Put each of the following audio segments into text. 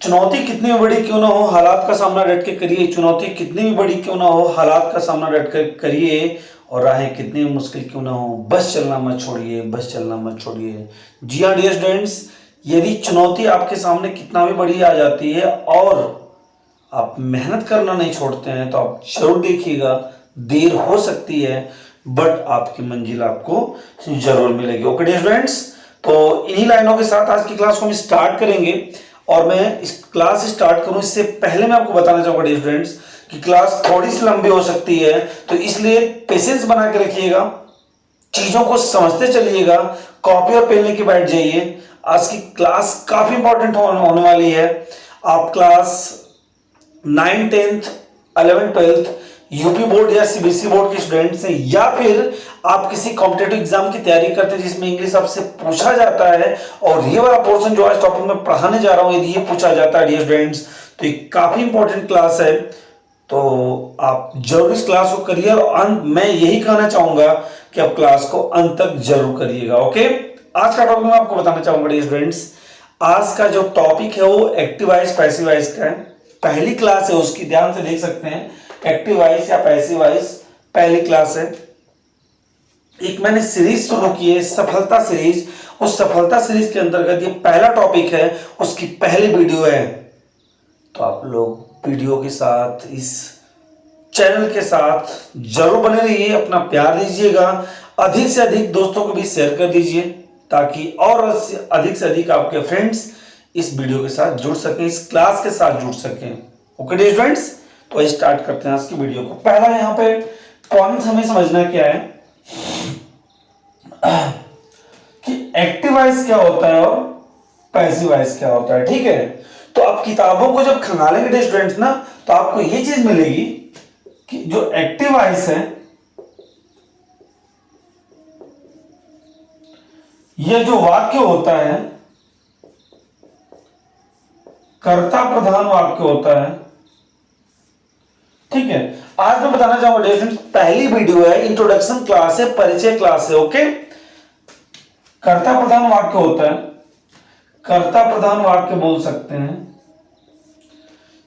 चुनौती कितनी भी बड़ी क्यों ना हो, हालात का सामना डट के करिए। चुनौती कितनी भी बड़ी क्यों ना हो, हालात का सामना डट कर करिए। और राहें कितनी भी मुश्किल क्यों ना हो, बस चलना मत छोड़िए, बस चलना मत छोड़िए। जी हाँ डियर स्टूडेंट्स, यदि चुनौती आपके सामने कितना भी बड़ी आ जाती है और आप मेहनत करना नहीं छोड़ते हैं, तो आप जरूर देखिएगा, देर हो सकती है बट आपकी मंजिल आपको जरूर मिलेगी। ओके डियर स्टूडेंट्स, तो इन्हीं लाइनों के साथ आज की क्लास को हम स्टार्ट करेंगे। और मैं इस क्लास स्टार्ट करूं इससे पहले मैं आपको बताना चाहूंगा डियर स्टूडेंट्स कि क्लास थोड़ी सी लंबी हो सकती है, तो इसलिए पेशेंस बना के रखिएगा, चीजों को समझते चलिएगा, कॉपी और पेन लेके बैठ जाइए। आज की क्लास काफी इंपॉर्टेंट होने वाली है। आप class 9th 10th 11th 12th UP board या सीबीएसई बोर्ड के स्टूडेंट्स हैं, या फिर आप किसी कॉम्पिटेटिव एग्जाम की तैयारी करते हैं जिसमें इंग्लिश आपसे पूछा जाता है, और ये वाला पोर्शन जो आज टॉपिक में पढ़ाने जा रहा हूं यदि ये पूछा जाता है डियर स्टूडेंट्स, तो ये काफी इंपॉर्टेंट क्लास है। तो आप जरूर इस क्लास को करिए, और मैं यही कहना चाहूंगा कि आप क्लास को अंत तक जरूर करिएगा। ओके, आज का टॉपिक मैं आपको बताना चाहूंगा डियर स्टूडेंट्स, आज का जो टॉपिक है वो एक्टिव वॉइस पैसिव वॉइस का है। पहली क्लास है उसकी, ध्यान से देख सकते हैं, एक्टिव वॉइस या पैसिव वॉइस पहली क्लास है। एक मैंने सीरीज शुरू की है, सफलता सीरीज। उस सफलता सीरीज के अंतर्गत ये पहला टॉपिक है, उसकी पहली वीडियो है। तो आप लोग वीडियो के साथ, इस चैनल के साथ जरूर बने रहिए, अपना प्यार दीजिएगा, अधिक से अधिक दोस्तों को भी शेयर कर दीजिए, ताकि और अधिक से अधिक आपके फ्रेंड्स इस वीडियो के साथ जुड़ सकें, इस क्लास के साथ जुड़ सकें। ओके डियर स्टूडेंट्स, तो स्टार्ट करते हैं आज की वीडियो को। पहला यहाँ पे पॉइंट हमें समझना क्या है कि एक्टिव वॉइस क्या होता है और पैसिव वॉइस क्या होता है। ठीक है, तो आप किताबों को जब खंगालेंगे डियर स्टूडेंट्स ना, तो आपको ये चीज मिलेगी कि जो एक्टिव वॉइस है, ये जो वाक्य होता है कर्ता प्रधान वाक्य होता है। ठीक है, आज मैं बताना चाहूंगा डियर स्टूडेंट्स, पहली वीडियो है, इंट्रोडक्शन क्लास है, परिचय क्लास है। ओके, कर्ता प्रधान वाक्य होता है, कर्ता प्रधान वाक्य बोल सकते हैं।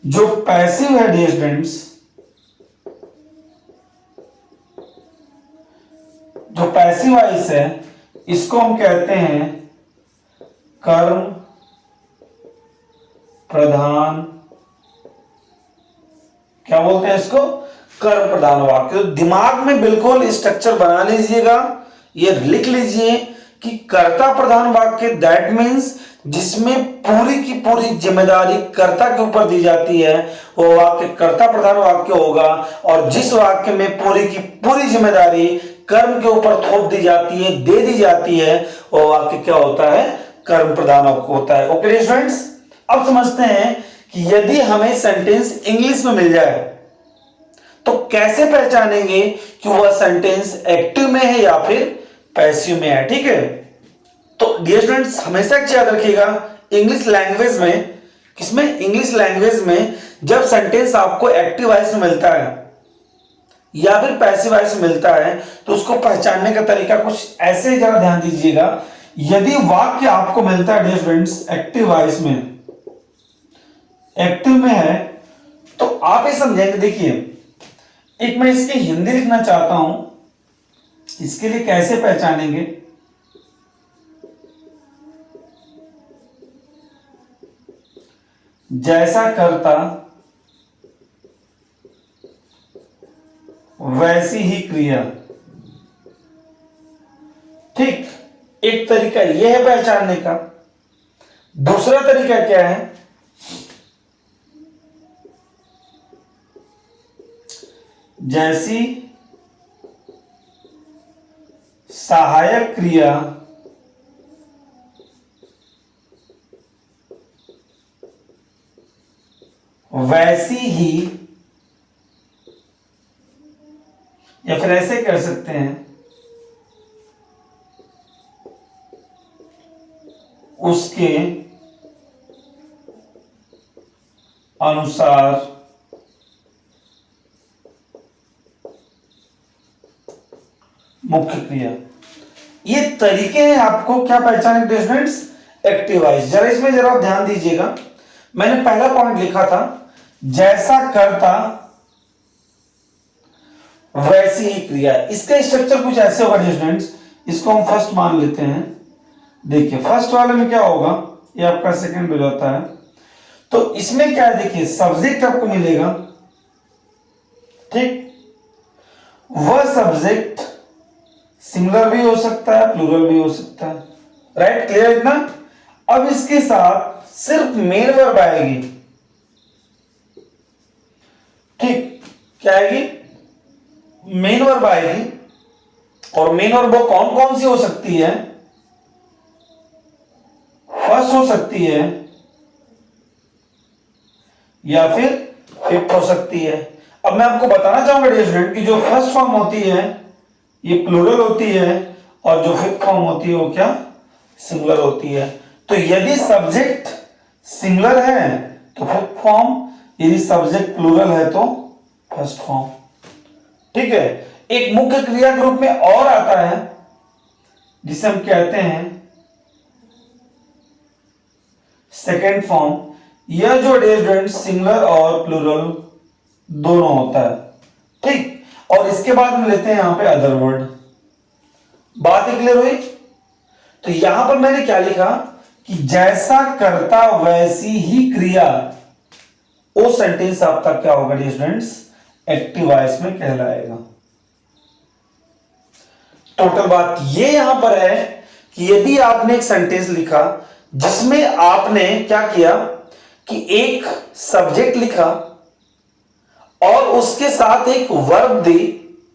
जो पैसिव है डियर स्टूडेंट्स, जो पैसिव वॉइस है, इसको हम कहते हैं कर्म प्रधान, क्या बोलते हैं इसको, कर्म प्रधान वाक्य। तो दिमाग में बिल्कुल स्ट्रक्चर बना लीजिएगा, ये लिख लीजिए कि कर्ता प्रधान वाक्य दैट मीन्स जिसमें पूरी की पूरी जिम्मेदारी कर्ता के ऊपर दी जाती है, वो वाक्य कर्ता प्रधान वाक्य होगा। और जिस वाक्य में पूरी की पूरी जिम्मेदारी कर्म के ऊपर थोप दी जाती है, दे दी जाती है, वो वाक्य क्या होता है, कर्म प्रधान वाक्य होता है। ओके स्टूडेंट्स, अब समझते हैं कि यदि हमें सेंटेंस इंग्लिश में मिल जाए तो कैसे पहचानेंगे कि वह सेंटेंस एक्टिव में है या फिर पैसिव में है। ठीक है, तो डियर स्टूडेंट्स हमेशा याद रखिएगा, इंग्लिश लैंग्वेज में, किसमें, इंग्लिश लैंग्वेज में जब सेंटेंस आपको एक्टिव वॉइस में मिलता है या फिर पैसिव वॉइस में मिलता है, तो उसको पहचानने का तरीका कुछ ऐसे, जरा ध्यान दीजिएगा। यदि वाक्य आपको मिलता है डियर स्टूडेंट्स एक्टिव वॉइस में, एक्टिव में है, तो आप ये समझेंगे, देखिए एक मैं इसकी हिंदी लिखना चाहता हूं, इसके लिए कैसे पहचानेंगे, जैसा कर्ता वैसी ही क्रिया। ठीक, एक तरीका यह है पहचानने का। दूसरा तरीका क्या है, जैसी सहायक क्रिया वैसी ही, या फिर ऐसे कर सकते हैं, उसके अनुसार मुख्य क्रिया। ये तरीके हैं आपको क्या पहचाने स्टूडेंट्स, एक्टिव वॉइस। जरा इसमें जरा ध्यान दीजिएगा, मैंने पहला पॉइंट लिखा था जैसा कर्ता वैसी ही क्रिया। इसका स्ट्रक्चर कुछ ऐसे होगा स्टूडेंट्स, इसको हम फर्स्ट मान लेते हैं। देखिए फर्स्ट वाले में क्या होगा, ये आपका सेकंड हो जाता है। तो इसमें क्या है, देखिए सब्जेक्ट आपको मिलेगा, ठीक। वह सब्जेक्ट सिंगुलर भी हो सकता है, प्लूरल भी हो सकता है, राइट, क्लियर इतना। अब इसके साथ सिर्फ मेन वर्ब आएगी, ठीक, क्या आएगी, मेन वर्ब आएगी। और मेन वर्ब वो कौन कौन सी हो सकती है, फर्स्ट हो सकती है या फिर फिफ्थ हो सकती है। अब मैं आपको बताना चाहूंगा डियर स्टूडेंट कि जो फर्स्ट फॉर्म होती है ये प्लूरल होती है, और जो फिफ्थ फॉर्म होती है वो क्या, सिंगुलर होती है। तो यदि सब्जेक्ट सिंगुलर है तो फिफ्थ फॉर्म, यदि सब्जेक्ट प्लूरल है तो फर्स्ट फॉर्म, ठीक है। एक मुख्य क्रिया के रूप में और आता है जिसे हम कहते हैं सेकेंड फॉर्म। यह जो स्टूडेंट सिंगुलर और प्लूरल दोनों होता है, ठीक। और इसके बाद हम लेते हैं यहां पे अदर वर्ड। बात क्लियर हुई। तो यहां पर मैंने क्या लिखा कि जैसा कर्ता वैसी ही क्रिया, वो सेंटेंस आपका क्या होगा स्टूडेंट्स, एक्टिव वॉइस में कहलाएगा। टोटल बात ये यहां पर है कि यदि आपने एक सेंटेंस लिखा जिसमें आपने क्या किया कि एक सब्जेक्ट लिखा और उसके साथ एक वर्ब दी,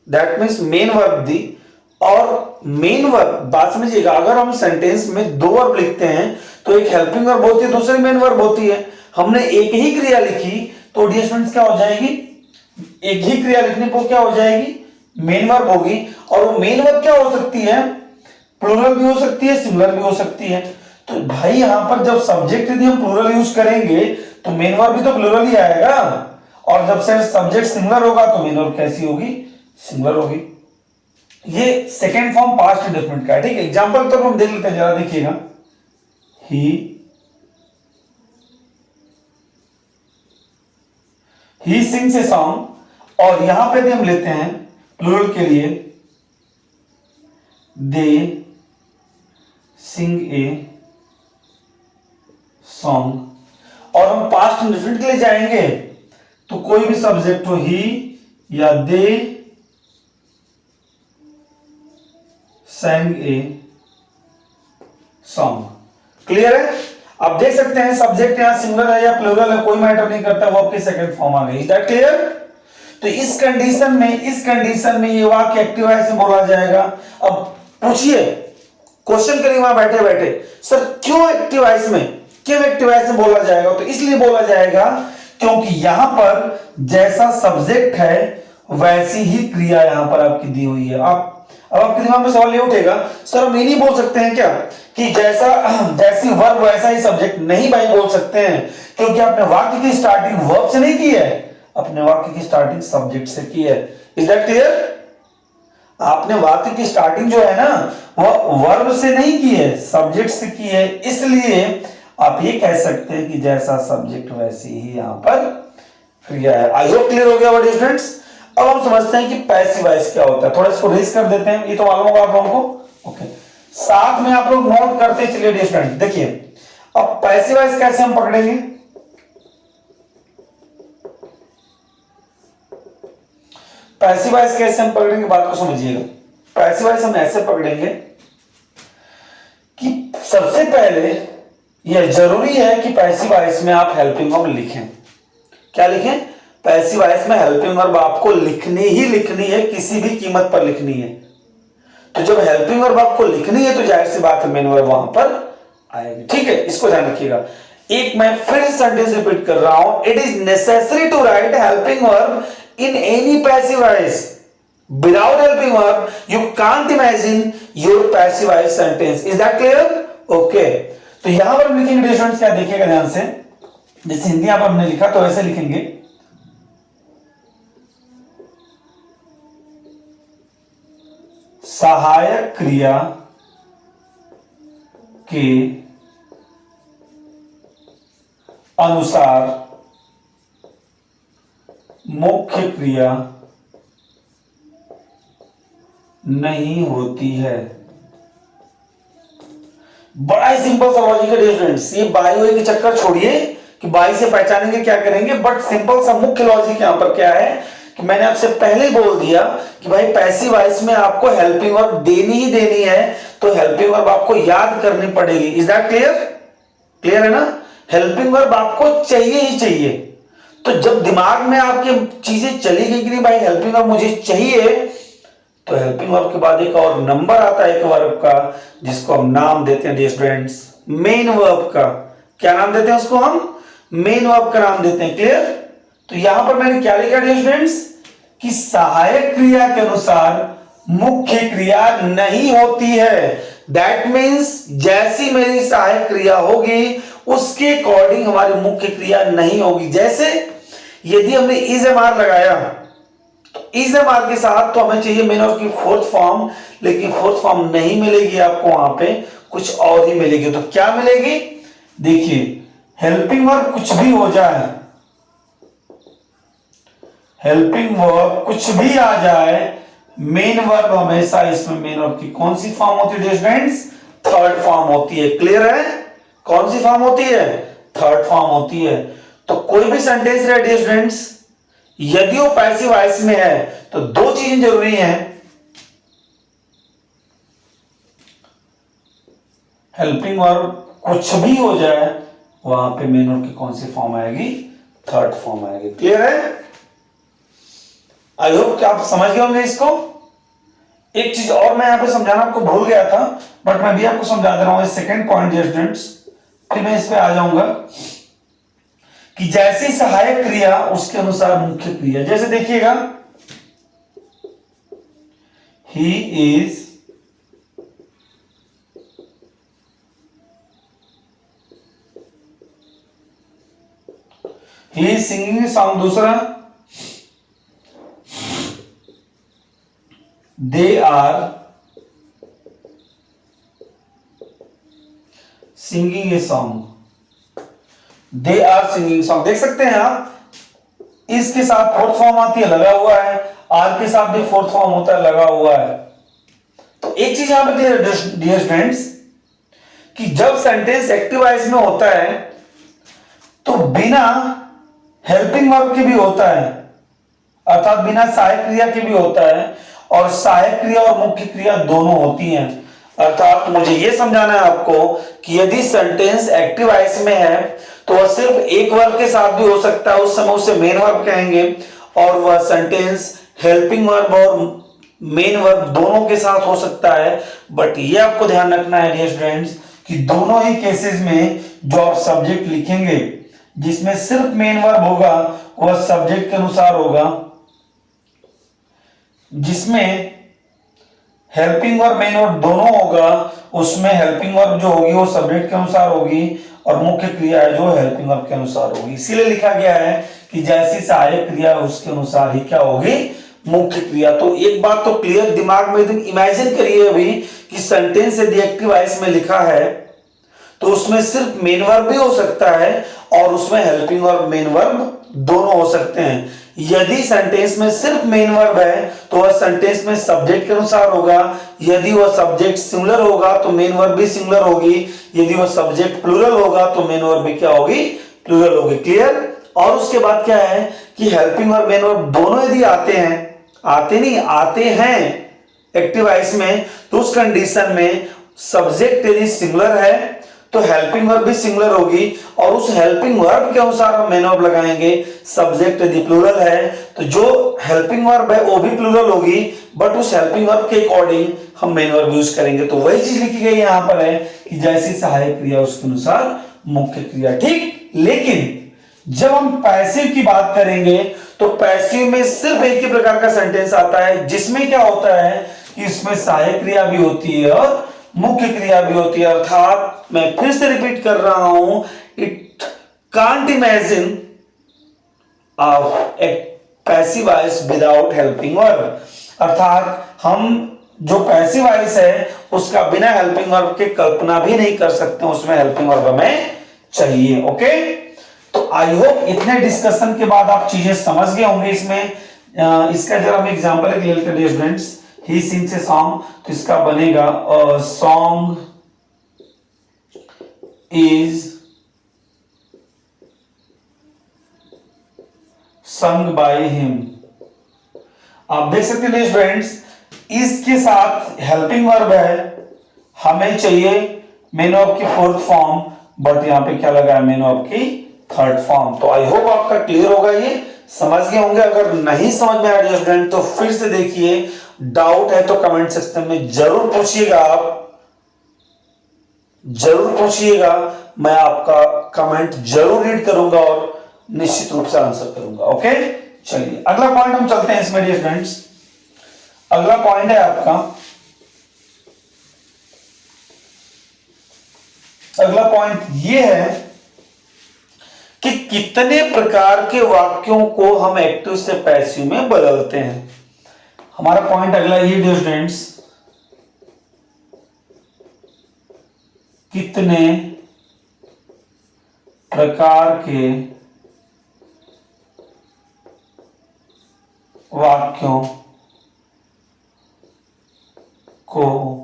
दैट मीन्स मेन वर्ब दी, और मेन वर्ब, बात समझिएगा, अगर हम सेंटेंस में दो वर्ब लिखते हैं तो एक हेल्पिंग वर्ब होती है, दूसरी मेन वर्ब होती है। हमने एक ही क्रिया लिखी तो डियर स्टूडेंट्स क्या हो जाएगी, एक ही क्रिया लिखने पर क्या हो जाएगी, मेन वर्ब होगी। और वो मेन वर्ब क्या हो सकती है, प्लूरल भी हो सकती है, सिंगुलर भी हो सकती है। तो भाई यहां पर जब सब्जेक्ट यदि हम प्लूरल यूज करेंगे तो मेन वर्ब भी तो प्लूरल ही आएगा, और जब से सब्जेक्ट सिंगुलर होगा तो मेन वर्ब कैसी होगी, सिंगुलर होगी। ये सेकेंड फॉर्म पास्ट इंडेफिनिट का है, ठीक है। एग्जांपल तो हम देख लेते हैं, जरा देखिएगा। ही सिंग्स ए सॉन्ग, और यहां पे हम लेते हैं प्लूरल के लिए दे सिंग ए सॉन्ग। और हम पास्ट इंडेफिनिट के लिए जाएंगे तो कोई भी सब्जेक्ट हो, ही या दे sang ए सॉन्ग, क्लियर है। आप देख सकते हैं सब्जेक्ट यहां सिंगुलर है या प्लूरल है, कोई मैटर नहीं करता, वो आपकी सेकंड फॉर्म आ गई। Is that clear. तो इस कंडीशन में ये वाक्य एक्टिव वॉइस में बोला जाएगा। अब पूछिए, क्वेश्चन करेंगे वहां बैठे बैठे, सर क्यों एक्टिव वॉइस में, क्यों एक्टिव वॉइस में बोला जाएगा। तो इसलिए बोला जाएगा क्योंकि यहां पर जैसा सब्जेक्ट है वैसी ही क्रिया यहां पर आपकी दी हुई है। आप अब आपके दिमाग में सवाल ये उठेगा, सर हम ये नहीं बोल सकते हैं क्या कि जैसी वर्ब वैसा ही सब्जेक्ट। नहीं भाई, बोल सकते हैं, क्योंकि आपने वाक्य की स्टार्टिंग वर्ब से नहीं की है, अपने वाक्य की स्टार्टिंग सब्जेक्ट से की है। Is that clear. आपने वाक्य की स्टार्टिंग जो है ना वो वर्ब से नहीं की है, सब्जेक्ट से की है। इसलिए आप ये कह सकते हैं कि जैसा सब्जेक्ट वैसी ही यहां पर क्रिया है। आई होप क्लियर हो गया डियर स्टूडेंट्स। अब हम समझते हैं कि पैसिव वॉइस क्या होता है। थोड़ा इसको रेस कर देते हैं, ये तो मालूम होगा आप लोगों को। ओके, साथ में आप लोग नोट करते चलिए डियर स्टूडेंट। देखिए अब पैसिव वॉइस कैसे हम पकड़ेंगे, पैसिव वॉइस कैसे हम पकड़ेंगे, बात को समझिएगा। पैसिव वॉइस हम ऐसे पकड़ेंगे कि सबसे पहले यह जरूरी है कि पैसिव वॉइस में आप हेल्पिंग वर्ब लिखें। क्या लिखें, पैसिव वॉइस में हेल्पिंग वर्ब आपको लिखनी ही लिखनी है, किसी भी कीमत पर लिखनी है। तो जब हेल्पिंग वर्ब आपको लिखनी है तो जाहिर सी बात है मेन वर्ब वहां पर आएगी, ठीक है। इसको ध्यान रखिएगा। एक मैं फिर सेंटेंस रिपीट कर रहा हूं, it is necessary to write helping verb in any passive voice. Without helping verb, you can't imagine your passive voice sentence. Is that clear? Okay. तो यहां पर हम लिखेंगे स्टूडेंट्स, क्या देखिएगा ध्यान से, जैसे हिंदी आप हमने लिखा तो ऐसे लिखेंगे, सहायक क्रिया के अनुसार मुख्य क्रिया नहीं होती है। बड़ा ही सिंपल सा लॉजिक है डियर फ्रेंड्स। ये बाई हुए के चक्कर छोड़िए कि बाई से पहचानेंगे क्या करेंगे, बट सिंपल सा मुख्य लॉजिक यहां पर क्या है कि मैंने आपसे पहले ही बोल दिया कि भाई पैसिव वॉइस में आपको हेल्पिंग वर्ब देनी ही देनी है, तो हेल्पिंग वर्ब आपको याद करनी पड़ेगी। Is that clear? क्लियर है ना? हेल्पिंग वर्ब आपको चाहिए ही चाहिए। तो जब दिमाग में आपके चीजें चली गई कि नहीं भाई हेल्पिंग वर्ब मुझे चाहिए, तो हेल्पिंग वर्ब के बाद एक और नंबर आता है एक वर्ब का, जिसको हम नाम देते हैं डियर स्टूडेंट्स मेन वर्ब का। क्या नाम देते हैं उसको? हम मेन वर्ब का नाम देते हैं। क्लियर? तो यहां पर मैंने क्या लिखा डियर स्टूडेंट्स कि सहायक क्रिया के अनुसार मुख्य क्रिया नहीं होती है। दैट मीन्स जैसी मेरी सहायक क्रिया होगी उसके अकॉर्डिंग हमारी मुख्य क्रिया नहीं होगी। जैसे यदि हमने इज एम आर लगाया, इज एम आर के साथ तो हमें चाहिए मेन वर्ब की फोर्थ फॉर्म, लेकिन फोर्थ फॉर्म नहीं मिलेगी आपको, वहां पे कुछ और ही मिलेगी। तो क्या मिलेगी? देखिए हेल्पिंग वर्ब कुछ भी हो जाए, हेल्पिंग वर्ब कुछ भी आ जाए, मेन वर्ब हमेशा इसमें मेन वर्ब की कौन सी फॉर्म होती है डियर स्टूडेंट्स? थर्ड फॉर्म होती है। क्लियर है? कौन सी फॉर्म होती है? थर्ड फॉर्म होती है। तो कोई भी सेंटेंस है डियर स्टूडेंट्स, यदि वो पैसिव वॉइस में है तो दो चीजें जरूरी हैं, हेल्पिंग वर्ब कुछ भी हो जाए वहां पे मेन वर्ब की कौन सी फॉर्म आएगी? थर्ड फॉर्म आएगी। क्लियर है? आई होप कि आप समझ गए होंगे इसको। एक चीज और मैं यहां पे समझाना आपको भूल गया था, बट मैं भी आपको समझा दे रहा हूं। सेकंड पॉइंट डियर स्टूडेंट्स, फिर मैं इस पे आ जाऊंगा कि जैसी सहायक क्रिया उसके अनुसार मुख्य क्रिया। जैसे देखिएगा ही इज सिंगिंग सॉन्ग, दूसरा they are singing a song, they are singing song. देख सकते हैं आप, इसके साथ फोर्थ फॉर्म आती है लगा हुआ है, आर के साथ भी फोर्थ फॉर्म होता है लगा हुआ है। तो एक चीज यहां पर डियर स्टूडेंट्स कि जब सेंटेंस एक्टिव वॉइस में होता है तो बिना हेल्पिंग वर्ब के भी होता है, अर्थात बिना सहायक क्रिया के भी होता है, और सहायक क्रिया और मुख्य क्रिया दोनों होती हैं। अर्थात मुझे यह समझाना है आपको कि यदि सेंटेंस एक्टिव वॉइस में है तो वह सिर्फ एक वर्ब के साथ भी हो सकता है, उस समय उसे मेन वर्ब कहेंगे, और वह सेंटेंस हेल्पिंग वर्ब और मेन वर्ब दोनों के साथ हो सकता है। बट ये आपको ध्यान रखना है डियर स्टूडेंट्स कि दोनों ही केसेस में जो आप सब्जेक्ट लिखेंगे जिसमें सिर्फ मेन वर्ब होगा वह सब्जेक्ट के अनुसार होगा, जिसमें हेल्पिंग वर्ब मेन वर्ब दोनों होगा उसमें हेल्पिंग वर्ब जो होगी वो सब्जेक्ट के अनुसार होगी, और मुख्य क्रिया है जो हेल्पिंग वर्ब के अनुसार होगी। इसीलिए लिखा गया है कि जैसी सहायक क्रिया उसके अनुसार ही क्या होगी? मुख्य क्रिया। तो एक बात तो क्लियर दिमाग में एकदम इमेजिन करिए अभी कि सेंटेंस यदि एक्टिव वॉइस में लिखा है तो उसमें सिर्फ मेन वर्ब भी हो सकता है और उसमें हेल्पिंग वर्ब मेन वर्ब दोनों हो सकते हैं। यदि सेंटेंस में सिर्फ मेन वर्ब है तो वह सेंटेंस में सब्जेक्ट के अनुसार होगा, यदि वह सब्जेक्ट सिंगुलर होगा तो मेन वर्ब भी सिंगुलर होगी, यदि वह सब्जेक्ट प्लूरल होगा तो मेन वर्ब भी क्या होगी? प्लूरल होगी। क्लियर? और उसके बाद क्या है कि हेल्पिंग वर्ब मेन वर्ब दोनों यदि आते हैं एक्टिव वॉइस में, तो उस कंडीशन में सब्जेक्ट यदि सिंगुलर है तो हेल्पिंग वर्ब भी सिंगुलर होगी, और उस हेल्पिंग वर्ब के अनुसार हम मेन वर्ब लगाएंगे। सब्जेक्ट यदि प्लूरल है तो जो हेल्पिंग वर्ब है वो भी प्लूरल होगी, बट उस हेल्पिंग वर्ब के अकॉर्डिंग हम मेन वर्ब यूज करेंगे। तो वही चीज लिखी गई यहां पर है कि जैसी सहायक क्रिया उसके अनुसार मुख्य क्रिया। ठीक, लेकिन जब हम पैसिव की बात करेंगे तो पैसिव में सिर्फ एक ही प्रकार का सेंटेंस आता है जिसमें क्या होता है कि इसमें सहायक क्रिया भी होती है और मुख्य क्रिया भी होती है। अर्थात मैं फिर से रिपीट कर रहा हूं, it can't imagine A passive voice without helping verb. अर्थात हम जो पैसिव वॉइस है उसका बिना हेल्पिंग वर्ब के कल्पना भी नहीं कर सकते, उसमें हेल्पिंग वर्ब हमें चाहिए। ओके, तो आई होप इतने डिस्कशन के बाद आप चीजें समझ गए होंगे। इसमें इसका जरा हम एग्जांपल ले लेते हैं students. He sings a song, तो इसका बनेगा song is sung by him. आप देख सकते हैं स्टूडेंट्स, इसके साथ हेल्पिंग वर्ब है, हमें चाहिए मेन ऑफ की फोर्थ फॉर्म, बट यहां पे क्या लगा है, मेन ऑफ की थर्ड फॉर्म। तो आई होप आपका क्लियर होगा, ये समझ गए होंगे। अगर नहीं समझ में आया स्टूडेंट तो फिर से देखिए, डाउट है तो कमेंट सेक्शन में जरूर पूछिएगा, आप जरूर पूछिएगा, मैं आपका कमेंट जरूर रीड करूंगा और निश्चित रूप से आंसर करूंगा। ओके, चलिए अगला पॉइंट हम चलते हैं इसमें स्टूडेंट्स। अगला पॉइंट है आपका, अगला पॉइंट ये है कि कितने प्रकार के वाक्यों को हम एक्टिव से पैसिव में बदलते हैं। हमारा पॉइंट अगला ये स्टूडेंट्स, कितने प्रकार के वाक्यों को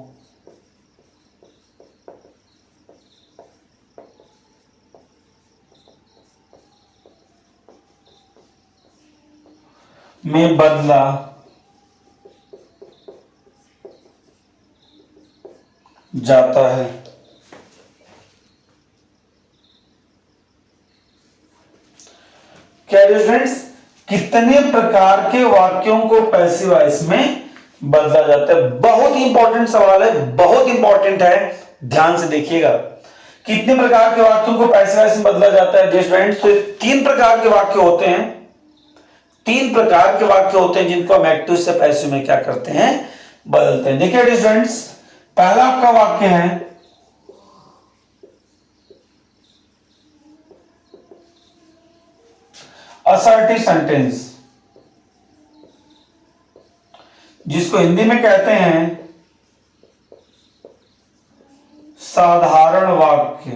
में बदला जाता है। क्या स्टूडेंट्स, कितने प्रकार के वाक्यों को पैसिव वॉइस में बदला जाता है? बहुत इंपॉर्टेंट सवाल है, बहुत इंपॉर्टेंट है, ध्यान से देखिएगा। कितने प्रकार के वाक्यों को पैसिव वॉइस में बदला जाता है स्टूडेंट्स? तो तीन प्रकार के वाक्य होते हैं, तीन प्रकार के वाक्य होते हैं जिनको हम एक्टिव से पैसिव में क्या करते हैं, बदलते हैं। देखिए स्टूडेंट्स, पहला आपका वाक्य है असर्टिव सेंटेंस, जिसको हिंदी में कहते हैं साधारण वाक्य।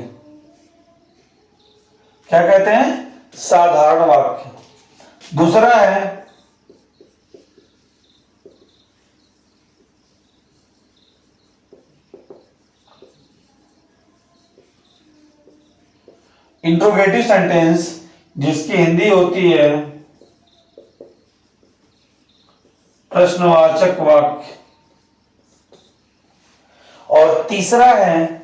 क्या कहते हैं? साधारण वाक्य। दूसरा है इंट्रोगेटिव सेंटेंस, जिसकी हिंदी होती है प्रश्नवाचक वाक्य। और तीसरा है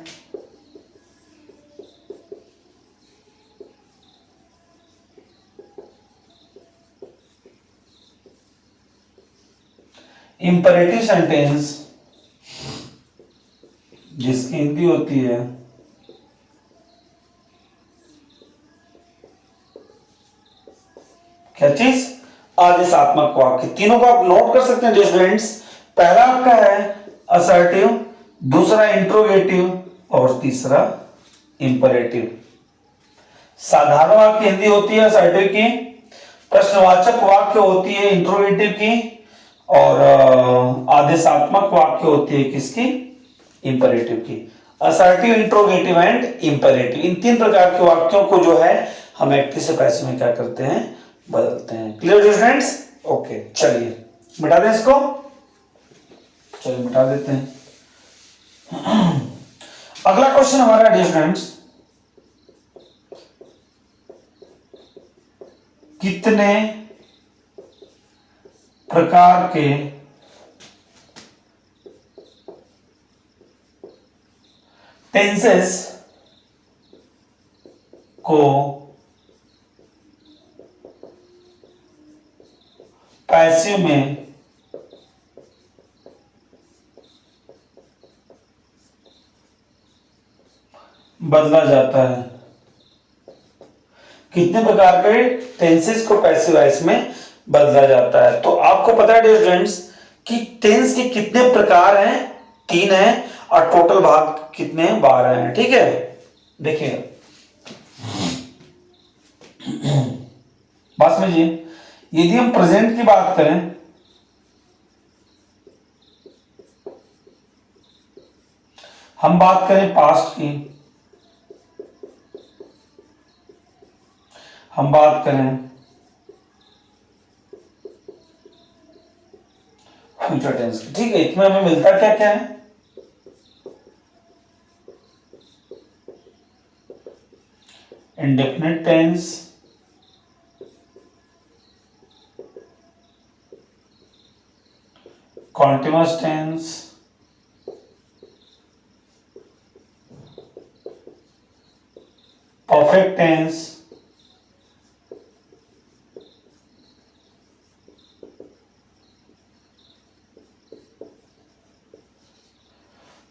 इंपरेटिव सेंटेंस, जिसकी हिंदी होती है क्या चीज? आदेशात्मक वाक्य। तीनों को आप नोट कर सकते हैं स्टूडेंट्स। पहला आपका है असर्टिव, दूसरा इंट्रोगेटिव और तीसरा इंपरेटिव। साधारण वाक्य हिंदी होती है असर्टिव की, प्रश्नवाचक वाक्य होती है इंट्रोगेटिव की, और आदेशात्मक वाक्य होती है किसकी? इंपरेटिव की। असर्टिव, इंट्रोगेटिव एंड इंपरेटिव, इन तीन प्रकार के वाक्यों को जो है हम एक्टिव से पैसिव में क्या करते हैं, बदलते हैं। Clear students? ओके, चलिए मिटा दें इसको, चलिए मिटा देते हैं। अगला क्वेश्चन हमारा है स्टूडेंट्स, कितने प्रकार के टेंसेस को पैसिव में बदला जाता है? कितने प्रकार के टेंसेस को पैसिव वॉइस में बदला जाता है? तो आपको पता है स्टूडेंट्स कि टेंस के कितने प्रकार हैं? 3 हैं, और टोटल भाग कितने हैं? 12 हैं। ठीक है, देखिए बात समझिए। यदि हम प्रेजेंट की बात करें, हम बात करें पास्ट की, हम बात करें फ्यूचर टेंस की, ठीक है, इसमें हमें मिलता क्या क्या है? Indefinite tense, continuous tense, perfect tense,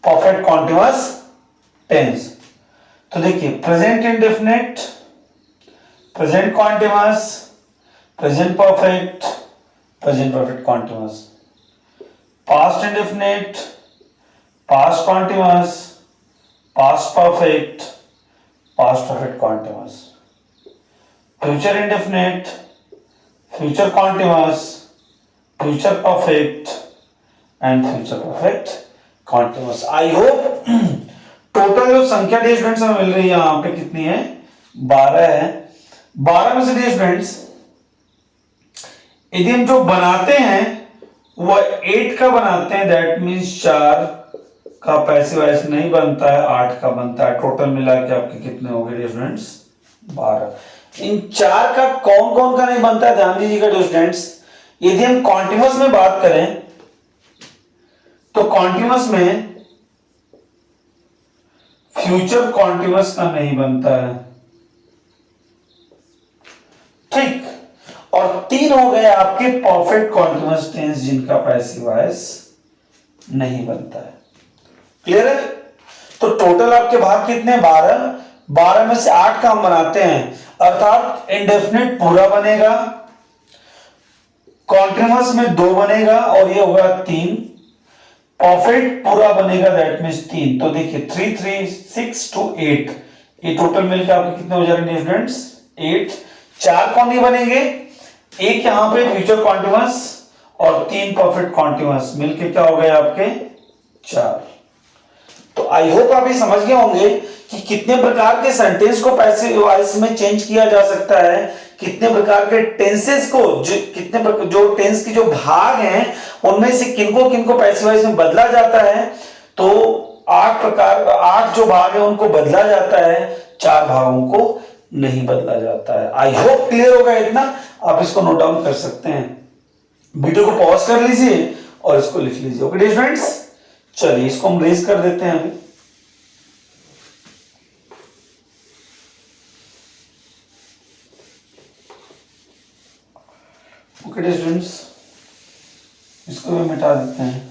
perfect continuous tense. तो देखिए, present indefinite, present continuous, present perfect, present perfect continuous, past indefinite, past continuous, past perfect, past perfect continuous, future indefinite, future continuous, future perfect and future perfect continuous. I hope total जो संख्या dear students हमें मिल रही है यहां पे कितनी है? 12 है। 12 में से डियर स्टूडेंट्स यदि हम जो बनाते हैं वो 8 का बनाते हैं, दैट मीन्स 4 का पैसिव वॉइस नहीं बनता है, 8 का बनता है। टोटल मिला के आपके कितने हो गए डियर स्टूडेंट्स? 12। इन 4 का कौन कौन का नहीं बनता है ध्यान दीजिएगा डियर स्टूडेंट्स। यदि हम कॉन्टिन्यूअस में बात करें तो कॉन्टिन्यूअस में फ्यूचर कॉन्टिन्यूअस का नहीं बनता है, ठीक। और 3 हो गए आपके परफेक्ट कॉन्टिन्यूअस टेंस जिनका पैसिव वॉइस नहीं बनता है। क्लियर है? तो टोटल आपके भाग कितने? 12। 12 में से 8 का हम बनाते हैं, अर्थात इंडेफिनिट पूरा बनेगा, कॉन्टिन्यूअस में 2 बनेगा और ये होगा 3, परफेक्ट पूरा बनेगा, दैट मीन्स 3। तो देखिए 3 3 6 to 8, ये टोटल मिलकर आपके कितने हो जाएंगे स्टूडेंट्स? 8। 4 कौन नहीं बनेंगे? एक यहां पे फ्यूचर कॉन्टिन्यूअस और 3 परफेक्ट कॉन्टिन्यूअस, मिलके क्या हो गए आपके? 4। तो आई होप आप ये समझ गए होंगे कि कितने प्रकार के सेंटेंस को पैसिव वॉइस में चेंज किया जा सकता है, कितने प्रकार के टेंसेस को, जो टेंस की जो भाग हैं उनमें से किनको किनको पैसिव वॉइस में बदला जाता है। तो 8 जो भाग है उनको बदला जाता है, 4 भागों को नहीं बदला जाता है। आई होप क्लियर होगा इतना। आप इसको नोट डाउन कर सकते हैं, वीडियो को पॉज कर लीजिए और इसको लिख लीजिए। ओके डियर फ्रेंड्स, चलिए इसको हम रेज कर देते हैं अभी। ओके डियर स्टूडेंट्स, इसको भी मिटा देते हैं।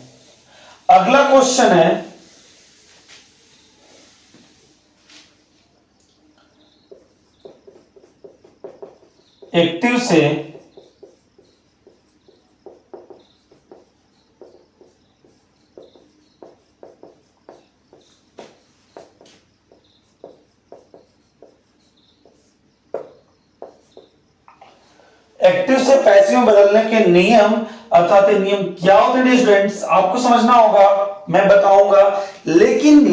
अगला क्वेश्चन है एक्टिव से एक्टिव से पैसिव में बदलने के नियम, अर्थात नियम क्या होते हैं स्टूडेंट्स, आपको समझना होगा, मैं बताऊंगा। लेकिन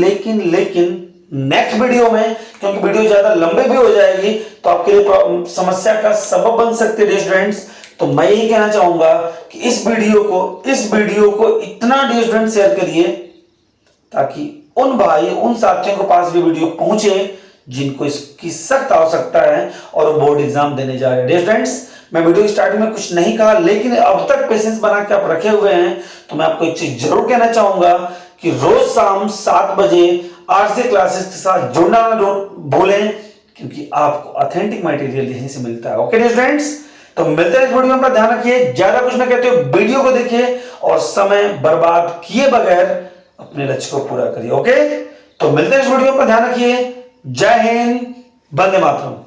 नेक्स्ट वीडियो में, क्योंकि वीडियो ज्यादा लंबे भी हो जाएगी तो आपके लिए समस्या का सबब बन सकते हैं स्टूडेंट्स। तो मैं यही कहना चाहूंगा कि इस वीडियो को इतना डियर स्टूडेंट शेयर करिए ताकि उन साथियों के पास भी वीडियो पहुंचे जिनको इसकी सख्त आवश्यकता है और वो बोर्ड एग्जाम देने जा रहे हैं। डियर स्टूडेंट्स, मैं वीडियो स्टार्टिंग में कुछ नहीं कहा, लेकिन अब तक पेशेंस बना के आप रखे हुए हैं तो मैं आपको एक चीज जरूर कहना चाहूंगा कि रोज शाम 7 बजे आरसी क्लासेस के साथ जुड़ना ना भूलें, क्योंकि आपको ऑथेंटिक मटेरियल यहीं से मिलता है। ओके डियर स्टूडेंट्स, तो मिलते हैं इस वीडियो में, अपना ध्यान रखिए, ज्यादा कुछ ना कहते हो, वीडियो को देखिए और समय बर्बाद किए बगैर अपने लक्ष्य को पूरा करिए। ओके, तो मिलते हैं इस वीडियो में, ध्यान रखिए। जय हिंद, वंदे मातरम।